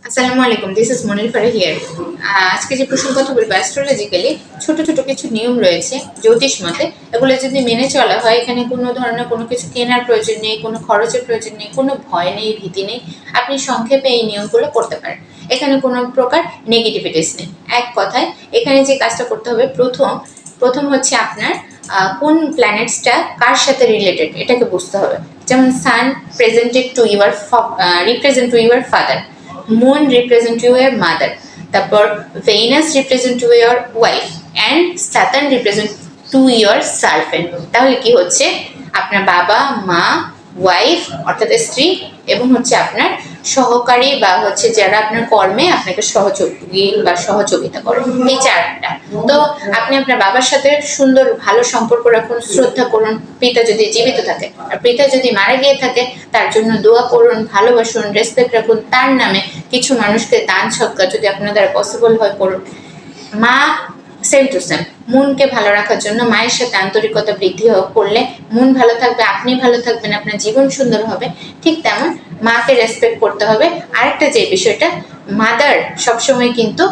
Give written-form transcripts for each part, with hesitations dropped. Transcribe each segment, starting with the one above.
আসসালামু আলাইকুম, this is মনিরফারা here. আজকে যে প্রসঙ্গ কথা বলবো, অ্যাস্ট্রোলজিক্যালি ছোট ছোট কিছু নিয়ম রয়েছে জ্যোতিষ মতে। এগুলো যদি মেনে চলা হয়, এখানে কোনো ধরনের কোনো কিছু কেনার প্রয়োজন নেই, কোনো খরচের প্রয়োজন নেই, কোনো ভয় নেই, ভীতি নেই। আপনি সংক্ষেপে এই নিয়মগুলো করতে পারেন। এখানে কোনো প্রকার নেগেটিভিটিস নেই। এক কথায় এখানে যে কাজটা করতে হবে, প্রথম প্রথম হচ্ছে আপনার কোন প্ল্যানেটসটা কার সাথে রিলেটেড এটাকে বুঝতে হবে। যেমন sun presented to your represent to your father, moon represent your mother, তারপর Venus represent to your wife and Saturn represent to your servant। তাহলে কি হচ্ছে, আপনার বাবা মা, ওয়াইফ অর্থাৎ স্ত্রী, এবং হচ্ছে আপনার সহকারী বা হচ্ছে যারা আপনার কর্মে আপনাকে সহযোগী বা সহযোগিতা করে, এই চারটা। তো আপনি আপনার বাবার সাথে সুন্দর ভালো সম্পর্ক রাখুন, শ্রদ্ধা করুন। পিতা যদি জীবিত থাকে, আর পিতা যদি মারা গিয়ে থাকে, তার জন্য দোয়া করুন, ভালোবাসুন, রেসপেক্ট রাখুন। তার নামে কিছু মানুষকে দান সৎকার যদি আপনার দ্বারা পসিবল হয় করুন। মা সেম টু সেম, মনকে ভালো রাখার জন্য মায়ের সাথে আন্তরিকতা বৃদ্ধি করলে মন ভালো থাকবে, আপনি ভালো থাকবেন, আপনার জীবন সুন্দর হবে। ঠিক তেমন মাকে রেসপেক্ট করতে হবে। আরেকটা যে বিষয়টা, মাদার সবসময় কিন্তু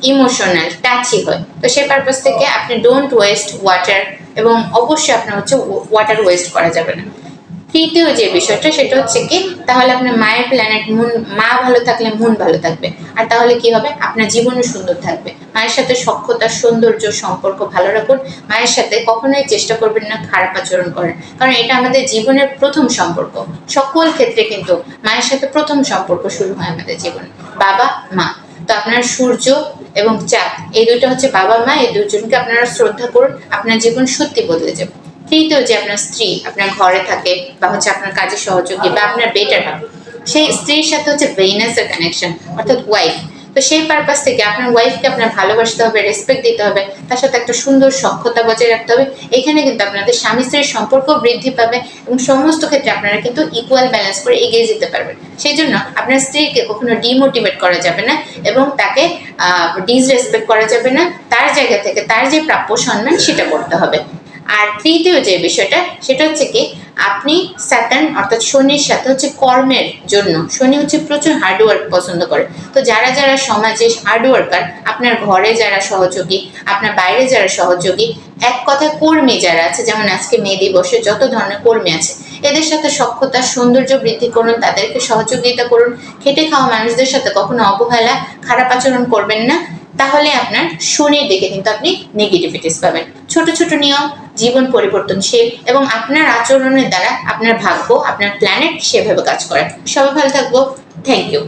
ইমোশনাল টাচই হয়, তো সেই পারপাস থেকে আপনি ডোন্ট ওয়েস্ট ওয়াটার, এবং অবশ্যই আপনার হচ্ছে ওয়াটার ওয়েস্ট করা যাবে না। তৃতীয় যে বিষয়টা সেটা হচ্ছে কি, তাহলে আপনার মায়ের প্ল্যানেট মুন, মা ভালো থাকলে মন ভালো থাকবে, আর তাহলে কি হবে, আপনার জীবনও সুন্দর থাকবে। মায়ের সাথে সখ্যতা, সৌন্দর্য, সম্পর্ক ভালো রাখুন। মায়ের সাথে কখনোই চেষ্টা করবেন না খারাপ আচরণ করেন, কারণ এটা আমাদের জীবনের প্রথম সম্পর্ক। সকল ক্ষেত্রে কিন্তু মায়ের সাথে প্রথম সম্পর্ক শুরু হয় আমাদের জীবনে, বাবা মা। তো আপনার সূর্য এবং চাঁদ, এই দুইটা হচ্ছে বাবা মা, এই দুজনকে আপনারা শ্রদ্ধা করুন, আপনার জীবন সত্যি বদলে যাবে। তৃতীয় যে আপনার স্ত্রী আপনার ঘরে থাকে বা হচ্ছে আপনার কাজে সহযোগী বা আপনার বেটার হবে, সেই স্ত্রীর সাথে হচ্ছে ভেনাসের কানেকশন অর্থাৎ ওয়াইফ। তো সেই পারপাস থেকে আপনার ওয়াইফকে আপনার ভালোবাসতে হবে, রেসপেক্ট দিতে হবে, তার সাথে একটা সুন্দর সখ্যতা বজায় রাখতে হবে। এখানে কিন্তু আপনাদের স্বামী স্ত্রীর সম্পর্ক বৃদ্ধি পাবে, এবং সমস্ত ক্ষেত্রে আপনারা কিন্তু ইকুয়াল ব্যালেন্স করে এগিয়ে যেতে পারবেন। সেই জন্য আপনার স্ত্রীকে কখনো ডিমোটিভেট করা যাবে না, এবং তাকে ডিসরেসপেক্ট করা যাবে না। তার জায়গা থেকে তার যে প্রাপ্য সম্মান সেটা করতে হবে। আর তৃতীয় যে বিষয়টা সেটা হচ্ছে কি, আপনি স্যাটার্ন অর্থাৎ শনির সাথে হচ্ছে কর্মের জন্য, শনি হচ্ছে প্রচুর হার্ডওয়ার্ক পছন্দ করে। তো যারা যারা সমাজে হার্ডওয়ার্কার, আপনার ঘরে যারা সহযোগী, আপনার বাইরে যারা সহযোগী, এক কথায় কর্মী যারা আছে, যেমন আজকে মে দিবসে যত ধরনের কর্মী আছে, এদের সাথে সখ্যতা, সৌন্দর্য বৃদ্ধি করুন, তাদেরকে সহযোগিতা করুন। খেটে খাওয়া মানুষদের সাথে কখনো অবহেলা, খারাপ আচরণ করবেন না, তাহলে আপনার শনির দিকে কিন্তু আপনি নেগেটিভিটিস পাবেন। ছোট ছোট নিয়ম, জীবন পরিবর্তনশীল, এবং আপনার আচরণের দ্বারা আপনার ভাগ্য, আপনার প্ল্যানেট সেভাবে কাজ করে। সবাই ভালো থাকবো। Thank you.